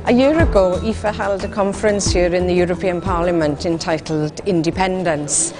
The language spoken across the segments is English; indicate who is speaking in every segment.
Speaker 1: A year ago, IFA held a conference here in the European Parliament entitled Independence.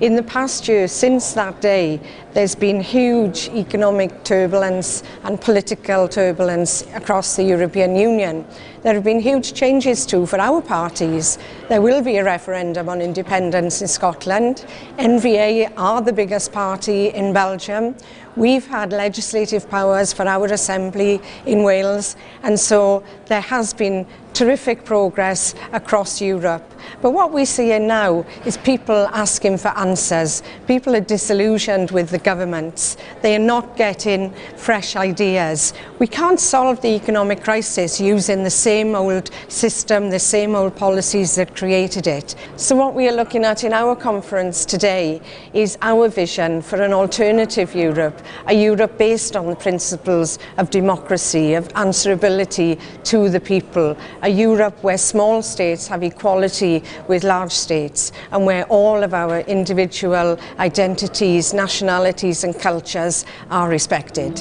Speaker 1: In the past year, since that day, there's been huge economic turbulence and political turbulence across the European Union. There have been huge changes too for our parties. There will be a referendum on independence in Scotland. NVA are the biggest party in Belgium. We've had legislative powers for our assembly in Wales, and so there has been terrific progress across Europe. But what we're seeing now is people asking for answers. People are disillusioned with the governments. They are not getting fresh ideas. We can't solve the economic crisis using the same old system, the same old policies that created it. So what we are looking at in our conference today is our vision for an alternative Europe, a Europe based on the principles of democracy, of answerability to the people, a Europe where small states have equality with large states and where all of our individual identities, nationalities and cultures are respected.